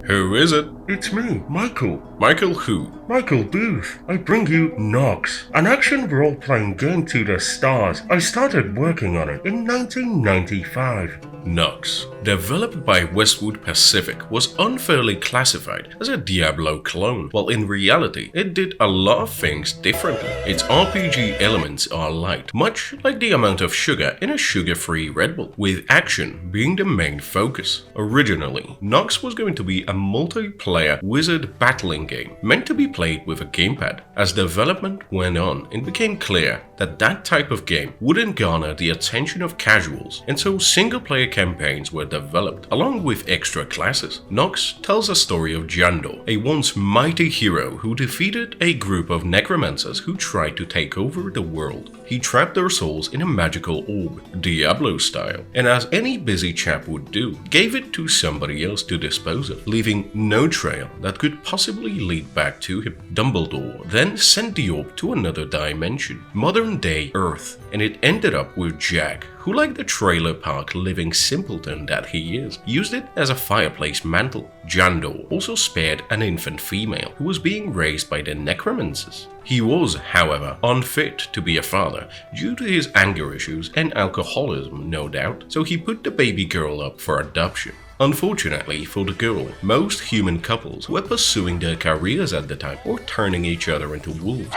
Who is it? It's me, Michael. Michael who? Michael Booth. I bring you Nox, an action role-playing game to the stars. I started working on it in 1995. Nox, developed by Westwood Pacific, was unfairly classified as a Diablo clone, while in reality it did a lot of things differently. Its RPG elements are light, much like the amount of sugar in a sugar-free Red Bull, with action being the main focus. Originally, Nox was going to be a multiplayer wizard battling game meant to be played with a gamepad. As development went on, it became clear that that type of game wouldn't garner the attention of casuals, and so single-player campaigns were developed, along with extra classes. Nox tells a story of Jandor, a once mighty hero who defeated a group of necromancers who tried to take over the world. He trapped their souls in a magical orb, Diablo style, and as any busy chap would do, gave it to somebody else to dispose of, leaving no trail that could possibly lead back to him. Dumbledore then sent the orb to another dimension, modern-day Earth, and it ended up with Jack, who, like the trailer park living simpleton that he is, used it as a fireplace mantle. Jandor also spared an infant female who was being raised by the necromancers. He was, however, unfit to be a father due to his anger issues and alcoholism, no doubt, so he put the baby girl up for adoption. Unfortunately for the girl, most human couples were pursuing their careers at the time or turning each other into wolves.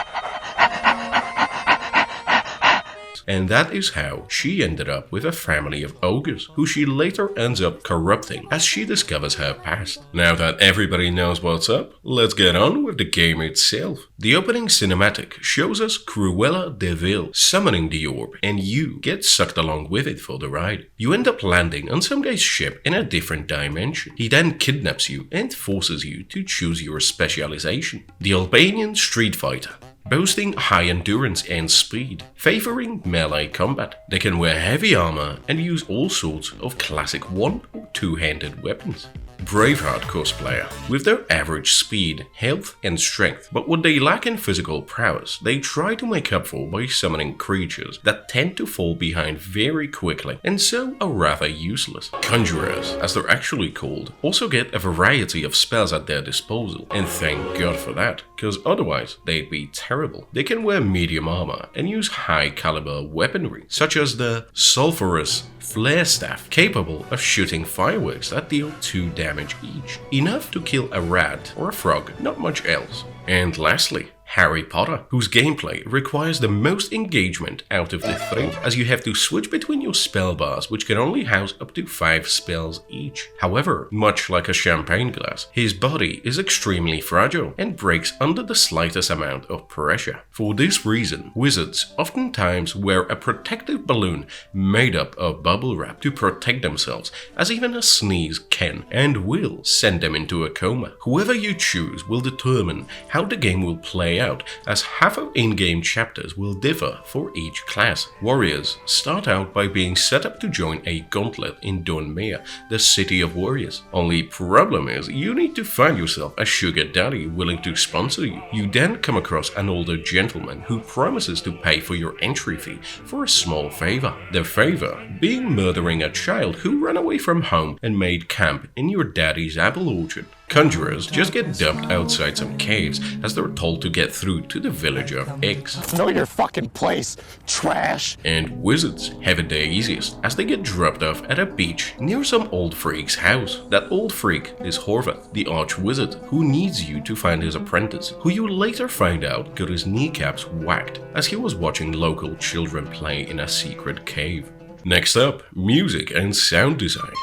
And that is how she ended up with a family of ogres, who she later ends up corrupting as she discovers her past. Now that everybody knows what's up, let's get on with the game itself. The opening cinematic shows us Cruella de Vil summoning the orb, and you get sucked along with it for the ride. You end up landing on some guy's ship in a different dimension. He then kidnaps you and forces you to choose your specialization. The Albanian Street Fighter, boasting high endurance and speed, favoring melee combat. They can wear heavy armor and use all sorts of classic one- or two-handed weapons. Braveheart cosplayer, with their average speed, health and strength, but what they lack in physical prowess, they try to make up for by summoning creatures that tend to fall behind very quickly and so are rather useless. Conjurers, as they're actually called, also get a variety of spells at their disposal, and thank God for that, because otherwise they'd be terrible. They can wear medium armor and use high caliber weaponry, such as the sulphurous flare staff, capable of shooting fireworks that deal 2 damage each, enough to kill a rat or a frog, not much else. And lastly, Harry Potter, whose gameplay requires the most engagement out of the 3, as you have to switch between your spell bars, which can only house up to 5 spells each. However, much like a champagne glass, his body is extremely fragile and breaks under the slightest amount of pressure. For this reason, wizards oftentimes wear a protective balloon made up of bubble wrap to protect themselves, as even a sneeze can and will send them into a coma. Whoever you choose will determine how the game will play out, as half of in-game chapters will differ for each class. Warriors start out by being set up to join a gauntlet in Dornmere, the city of warriors. Only problem is, you need to find yourself a sugar daddy willing to sponsor you. You then come across an older gentleman who promises to pay for your entry fee for a small favor. The favor being murdering a child who ran away from home and made camp in your daddy's apple orchard. Conjurers just get dumped outside some caves as they're told to get through to the village of X. Know your fucking place, trash! And wizards have it their easiest as they get dropped off at a beach near some old freak's house. That old freak is Horvath, the arch-wizard, who needs you to find his apprentice, who you later find out got his kneecaps whacked as he was watching local children play in a secret cave. Next up, music and sound design.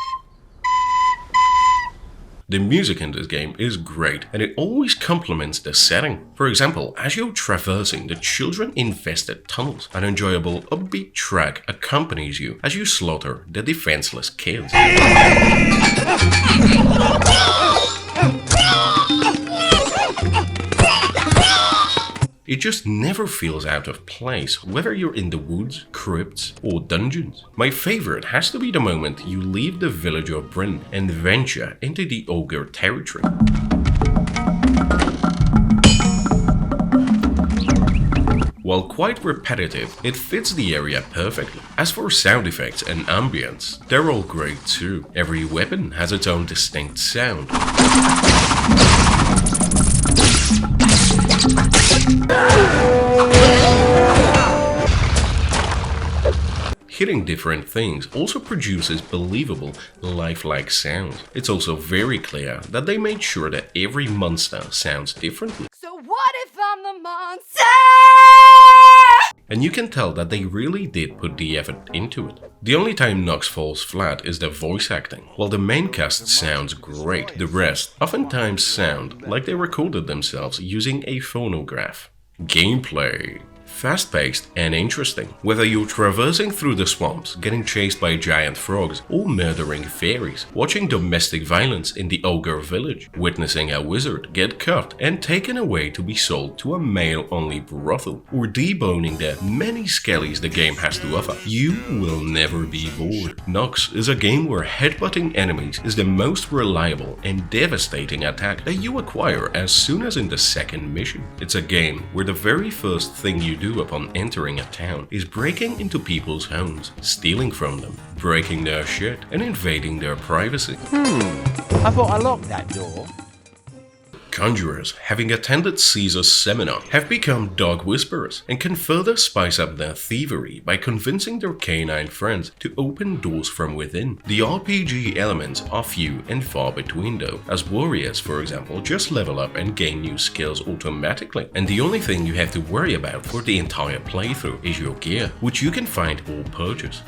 The music in this game is great, and it always complements the setting. For example, as you're traversing the children-infested tunnels, an enjoyable upbeat track accompanies you as you slaughter the defenseless kids. It just never feels out of place, whether you're in the woods, crypts, or dungeons. My favorite has to be the moment you leave the village of Bryn and venture into the ogre territory. While quite repetitive, it fits the area perfectly. As for sound effects and ambience, they're all great too. Every weapon has its own distinct sound. Hitting different things also produces believable, lifelike sounds. It's also very clear that they made sure that every monster sounds differently. So what if I'm the monster? And you can tell that they really did put the effort into it. The only time Nox falls flat is the voice acting. While the main cast sounds great, the rest oftentimes sound like they recorded themselves using a phonograph. Gameplay. Fast-paced and interesting. Whether you're traversing through the swamps, getting chased by giant frogs, or murdering fairies, watching domestic violence in the ogre village, witnessing a wizard get cut and taken away to be sold to a male-only brothel, or deboning the many skellies the game has to offer, you will never be bored. Nox is a game where headbutting enemies is the most reliable and devastating attack that you acquire as soon as in the second mission. It's a game where the very first thing you do upon entering a town is breaking into people's homes, stealing from them, breaking their shit, and invading their privacy. I thought I locked that door. Conjurers, having attended Caesar's seminar, have become dog whisperers and can further spice up their thievery by convincing their canine friends to open doors from within. The RPG elements are few and far between though, as warriors, for example, just level up and gain new skills automatically, and the only thing you have to worry about for the entire playthrough is your gear, which you can find or purchase.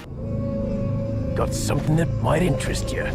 Got something that might interest you.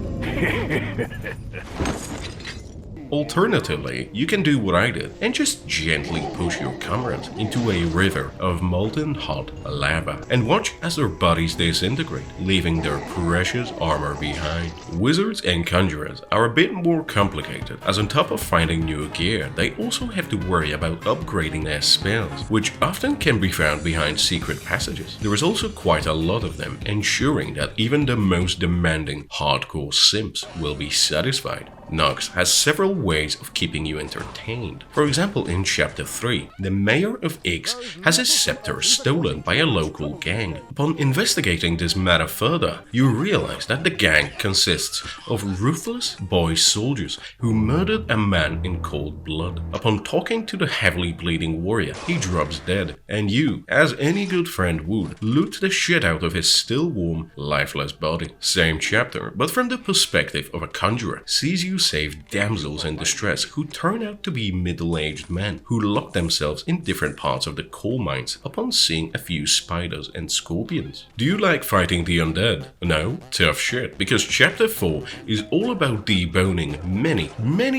Alternatively, you can do what I did and just gently push your comrades into a river of molten hot lava and watch as their bodies disintegrate, leaving their precious armor behind. Wizards and conjurers are a bit more complicated, as on top of finding new gear, they also have to worry about upgrading their spells, which often can be found behind secret passages. There is also quite a lot of them, ensuring that even the most demanding hardcore simps will be satisfied. Nox has several ways of keeping you entertained. For example, in Chapter 3, the mayor of Ix has his scepter stolen by a local gang. Upon investigating this matter further, you realize that the gang consists of ruthless boy soldiers who murdered a man in cold blood. Upon talking to the heavily bleeding warrior, he drops dead, and you, as any good friend would, loot the shit out of his still warm, lifeless body. Same chapter, but from the perspective of a conjurer, sees you save damsels in distress who turn out to be middle-aged men who lock themselves in different parts of the coal mines upon seeing a few spiders and scorpions. Do you like fighting the undead? No? Tough shit, because Chapter 4 is all about deboning many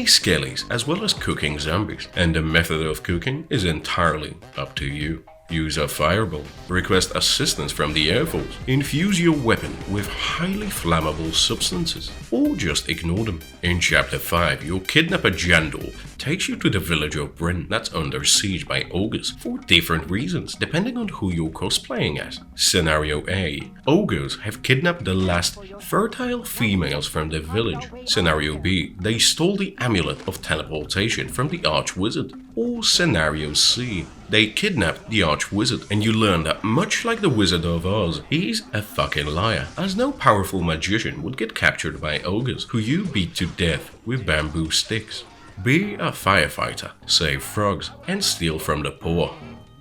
skellies as well as cooking zombies, and the method of cooking is entirely up to you. Use a fireball, request assistance from the Air Force, infuse your weapon with highly flammable substances, or just ignore them. In Chapter 5, your kidnapper Jandor takes you to the village of Bryn that's under siege by ogres for different reasons, depending on who you're cosplaying as. Scenario A. Ogres have kidnapped the last fertile females from the village. Scenario B. They stole the amulet of teleportation from the Archwizard. Or Scenario C. They kidnapped the Archwizard, and you learn that much like the Wizard of Oz, he's a fucking liar, as no powerful magician would get captured by ogres, who you beat to death with bamboo sticks. Be a firefighter, save frogs, and steal from the poor.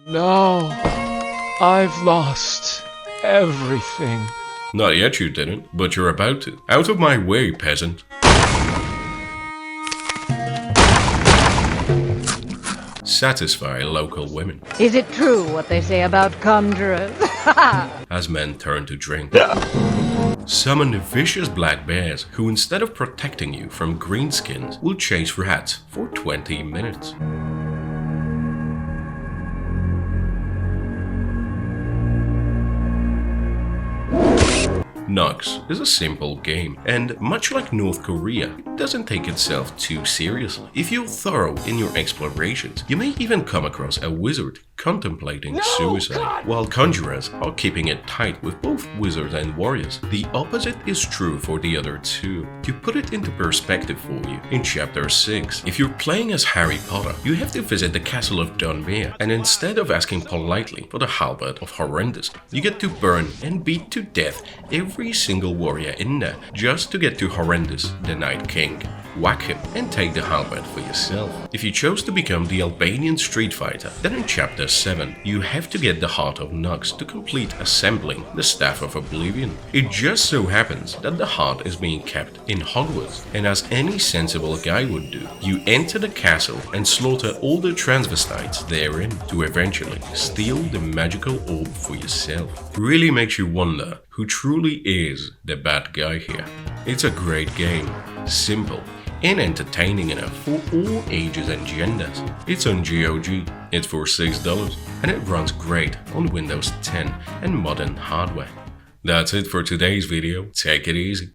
No, I've lost everything. Not yet you didn't, but you're about to. Out of my way, peasant. Satisfy local women. Is it true what they say about conjurers? As men turn to drink. Summon vicious black bears who, instead of protecting you from greenskins, will chase rats for 20 minutes. Nox is a simple game, and much like North Korea, it doesn't take itself too seriously. If you're thorough in your explorations, you may even come across a wizard contemplating suicide, while conjurers are keeping it tight with both wizards and warriors. The opposite is true for the other two. To put it into perspective for you, in chapter 6, if you're playing as Harry Potter, you have to visit the castle of Dunmere, and instead of asking politely for the halberd of Horrendous, you get to burn and beat to death every single warrior in there just to get to Horrendous, the Night King. Whack him and take the halberd for yourself. If you chose to become the Albanian street fighter, then in chapter 7, you have to get the Heart of Nox to complete assembling the Staff of Oblivion. It just so happens that the heart is being kept in Hogwarts, and as any sensible guy would do, you enter the castle and slaughter all the transvestites therein to eventually steal the magical orb for yourself. Really makes you wonder who truly is the bad guy here. It's a great game, simple, and entertaining enough for all ages and genders. It's on GOG, it's for $6, and it runs great on Windows 10 and modern hardware. That's it for today's video. Take it easy.